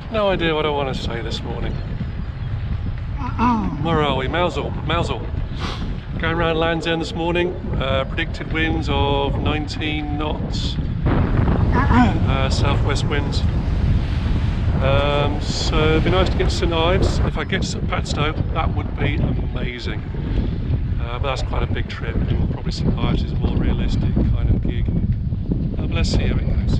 No idea what I want to say this morning. Where are we? Mousehole. Going around Land's End this morning. Predicted winds of 19 knots. Southwest winds. So it'd be nice to get to St Ives. If I get to St Padstow, that would be amazing. But that's quite a big trip, and probably St Ives is a more realistic kind of gig. But let's see how it goes.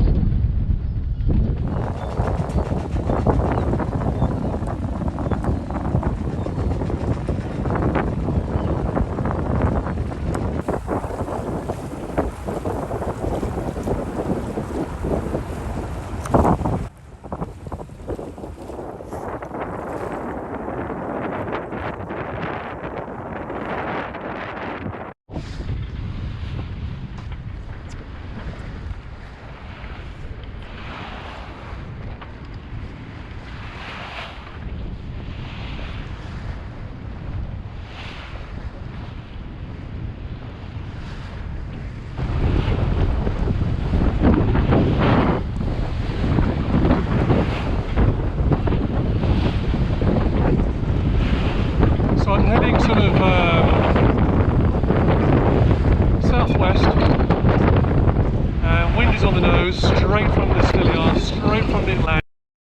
Southwest, wind is on the nose, straight from the Scilly Isles, straight from the Atlantic.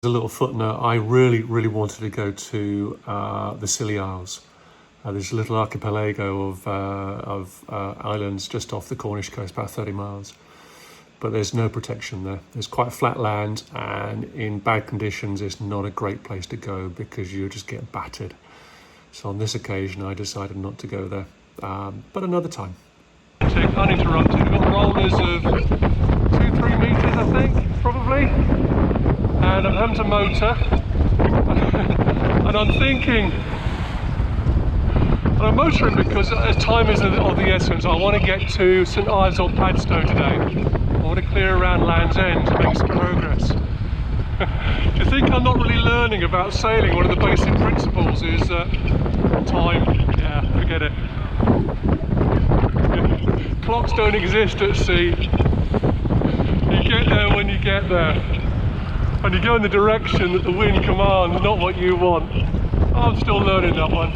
As a little footnote, I really wanted to go to the Scilly Isles. There's a little archipelago of islands just off the Cornish coast, about 30 miles. But there's no protection there. There's quite flat land, and in bad conditions it's not a great place to go because you just get battered. So on this occasion I decided not to go there, but another time. Uninterrupted. We've got rollers of 2-3 metres, I think, probably, and I'm having to motor. And I'm thinking, and I'm motoring because time is of the essence. I want to get to St Ives or Padstow today. I want to clear around Land's End to make some progress. Do you think I'm not really learning about sailing? One of the basic principles is time. Yeah, forget it. Clocks don't exist at sea. You get there when you get there. And you go in the direction that the wind commands, not what you want. I'm still learning that one.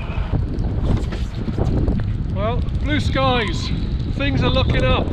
Well, blue skies. Things are looking up.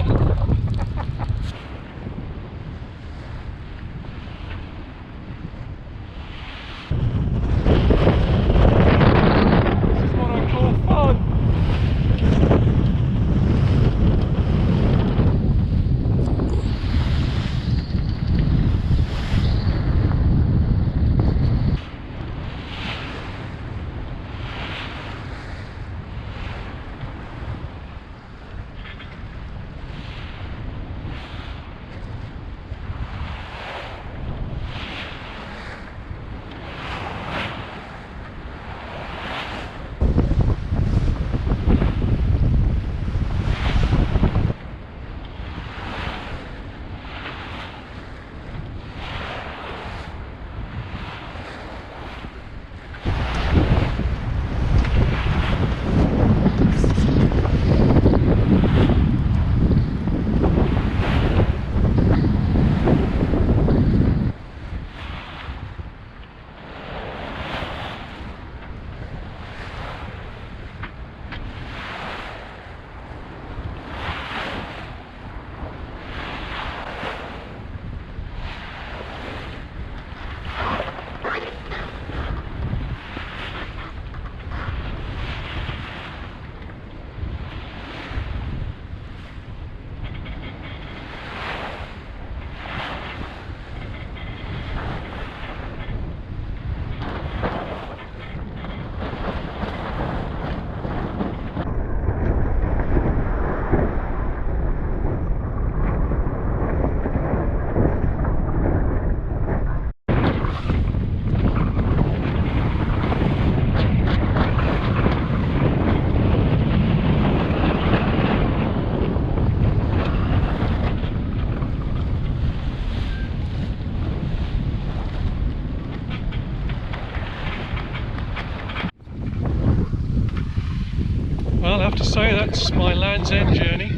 Well, I have to say that's my Land's End journey.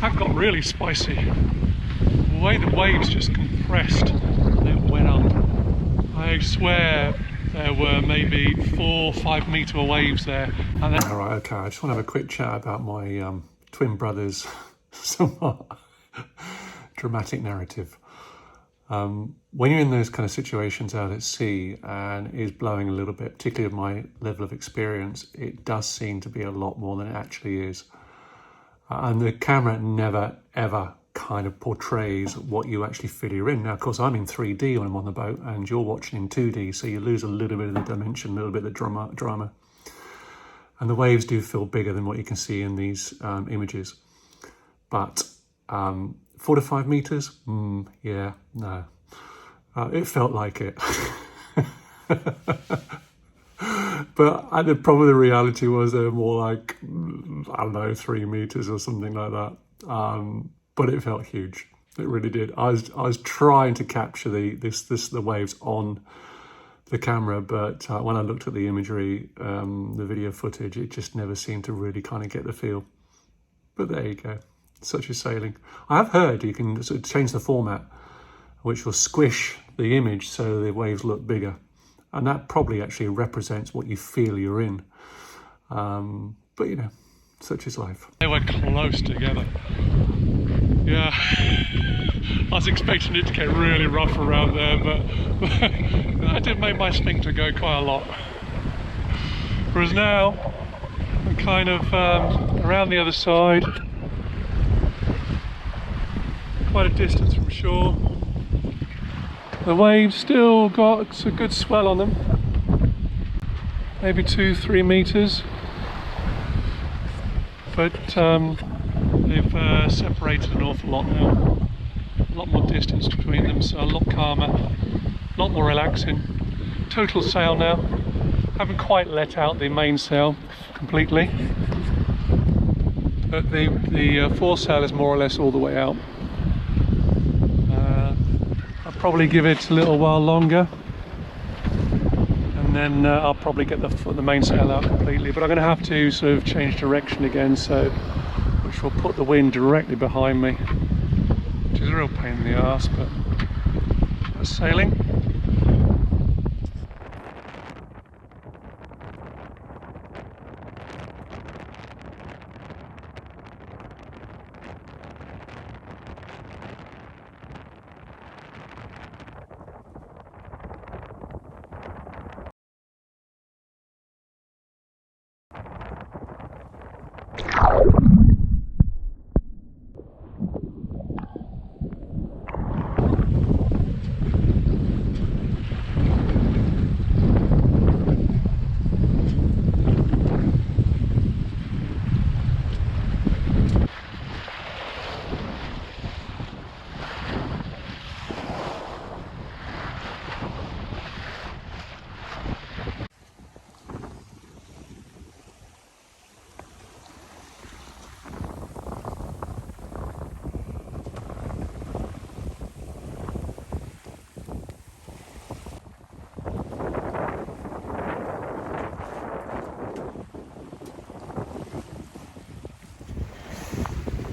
That got really spicy. The way the waves just compressed, they went up. I swear there were maybe 4 or 5 metre waves there. And then... Alright, okay, I just want to have a quick chat about my twin brother's somewhat dramatic narrative. When you're in those kind of situations out at sea and it's blowing a little bit, particularly at my level of experience, it does seem to be a lot more than it actually is. And the camera never, ever kind of portrays what you actually feel you're in. Now, of course, I'm in 3D when I'm on the boat and you're watching in 2D, so you lose a little bit of the dimension, a little bit of the drama. And the waves do feel bigger than what you can see in these images. But 4 to 5 meters? Yeah, no. It felt like it. But probably the reality was they were more like, I don't know, 3 meters or something like that. But it felt huge. It really did. I was trying to capture the waves on the camera, but when I looked at the imagery, the video footage, it just never seemed to really kind of get the feel. But there you go. Such as sailing. I have heard you can sort of change the format, which will squish the image so the waves look bigger. And that probably actually represents what you feel you're in. But you know, such is life. They were close together. Yeah, I was expecting it to get really rough around there, but that did make my sphincter go quite a lot. Whereas now, I'm kind of around the other side, quite a distance from shore. The waves still got a good swell on them, maybe 2-3 meters, but they've separated an awful lot now. A lot more distance between them, so a lot calmer, a lot more relaxing. Total sail now. Haven't quite let out the mainsail completely, but the foresail is more or less all the way out. Probably give it a little while longer, and then I'll probably get the mainsail out completely, but I'm going to have to sort of change direction again, which will put the wind directly behind me, which is a real pain in the arse, but that's sailing.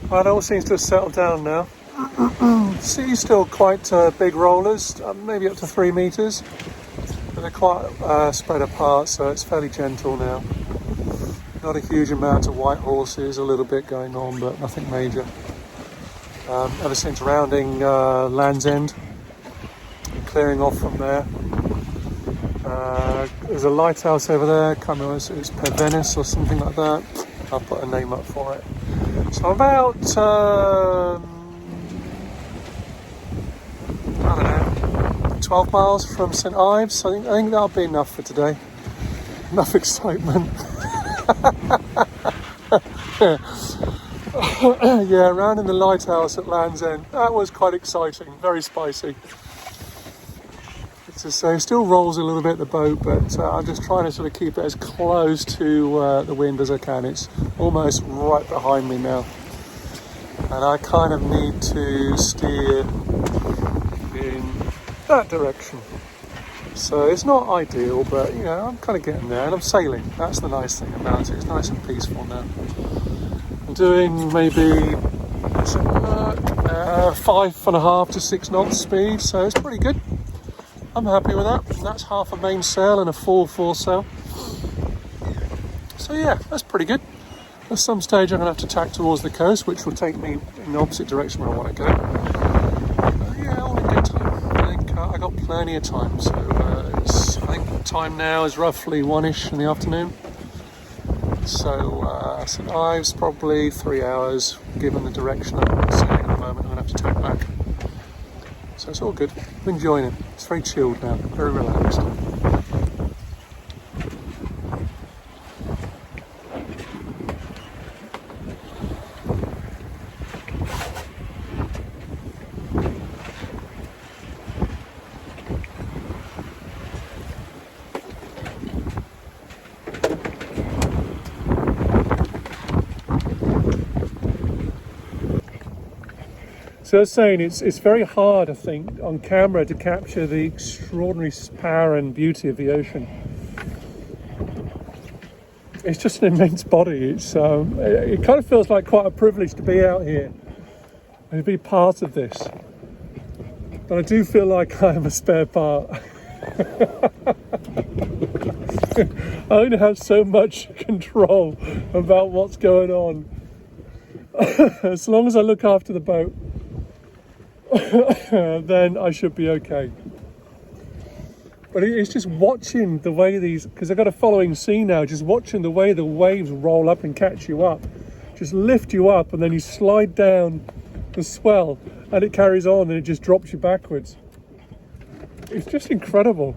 Well, it all seems to have settled down now. Sea's still quite big rollers, maybe up to 3 meters, but they're quite spread apart, so it's fairly gentle now. Not a huge amount of white horses, a little bit going on, but nothing major. Ever since rounding Land's End, clearing off from there. There's a lighthouse over there, can't remember, it's Pendeen or something like that. I'll put a name up for it. So about, I don't know, 12 miles from St Ives. I think that'll be enough for today. Enough excitement. Yeah, around in the lighthouse at Land's End. That was quite exciting, very spicy. To say, still rolls a little bit the boat, but I'm just trying to sort of keep it as close to the wind as I can. It's almost right behind me now, and I kind of need to steer in that direction. So it's not ideal, but you know, I'm kind of getting there, and I'm sailing. That's the nice thing about it. It's nice and peaceful now. I'm doing maybe 5.5 to 6 knots speed, so it's pretty good. I'm happy with that. That's half a mainsail and a full foresail. So yeah, that's pretty good. At some stage I'm going to have to tack towards the coast, which will take me in the opposite direction where I want to go. Yeah, all in good time. I think I got plenty of time. So I think the time now is roughly 1ish in the afternoon. So St Ives probably 3 hours, given the direction I'm sailing at the moment. I'm going to have to tack back. So it's all good. I'm enjoying it. It's very chilled now, very relaxed. So I was saying, it's very hard, I think, on camera to capture the extraordinary power and beauty of the ocean. It's just an immense body. It kind of feels like quite a privilege to be out here and to be part of this. But I do feel like I am a spare part. I only have so much control about what's going on. As long as I look after the boat, then I should be okay. But it's just watching the way because I've got a following sea now, just watching the way the waves roll up and catch you up, just lift you up, and then you slide down the swell and it carries on and it just drops you backwards. It's just incredible.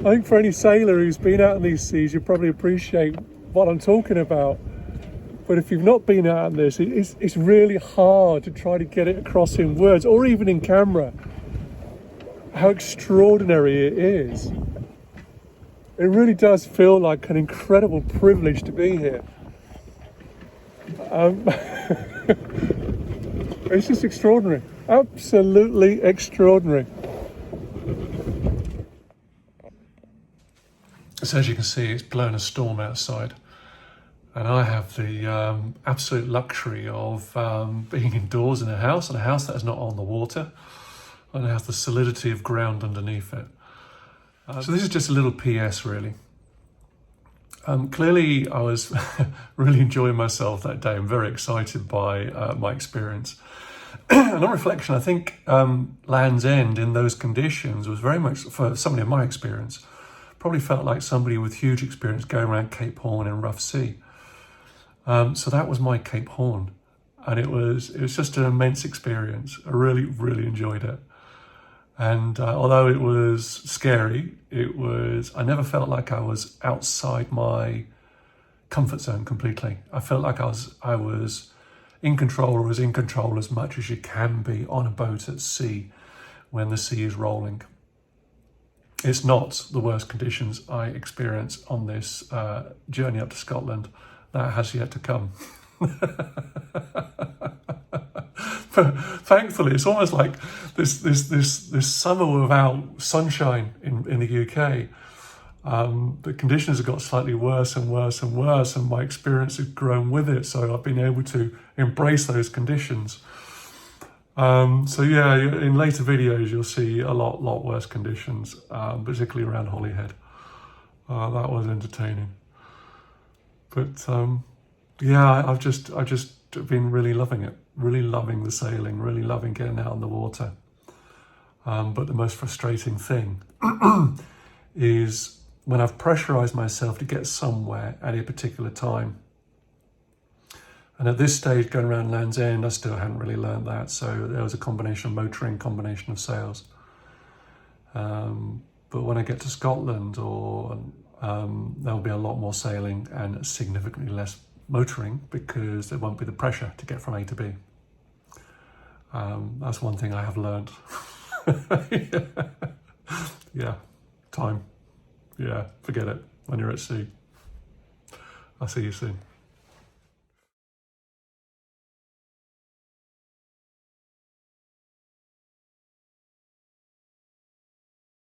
I think for any sailor who's been out in these seas, you probably appreciate what I'm talking about. But if you've not been out in this, it's really hard to try to get it across in words or even in camera how extraordinary it is. It really does feel like an incredible privilege to be here. It's just extraordinary, absolutely extraordinary. So as you can see, it's blown a storm outside. And I have the absolute luxury of being indoors in a house that is not on the water, and I have the solidity of ground underneath it. So this is just a little PS, really. Clearly, I was really enjoying myself that day. I'm very excited by my experience. And on reflection, I think Land's End in those conditions was very much, for somebody in my experience, probably felt like somebody with huge experience going around Cape Horn in rough sea. So that was my Cape Horn, and it was just an immense experience. I really, really enjoyed it. And although it was scary, I never felt like I was outside my comfort zone completely. I felt like I was in control, or as in control as much as you can be on a boat at sea when the sea is rolling. It's not the worst conditions I experienced on this journey up to Scotland. That has yet to come. But thankfully, it's almost like this summer without sunshine in the UK. The conditions have got slightly worse and worse and worse, and my experience has grown with it. So I've been able to embrace those conditions. So yeah, in later videos you'll see a lot worse conditions, particularly around Holyhead. That was entertaining. But yeah, I've just been really loving it, really loving the sailing, really loving getting out on the water. But the most frustrating thing is when I've pressurized myself to get somewhere at a particular time. And at this stage, going around Land's End, I still hadn't really learned that. So there was a combination of motoring, combination of sails. But when I get to Scotland, there'll be a lot more sailing and significantly less motoring, because there won't be the pressure to get from A to B. That's one thing I have learned. Yeah, time. Yeah, forget it when you're at sea. I'll see you soon.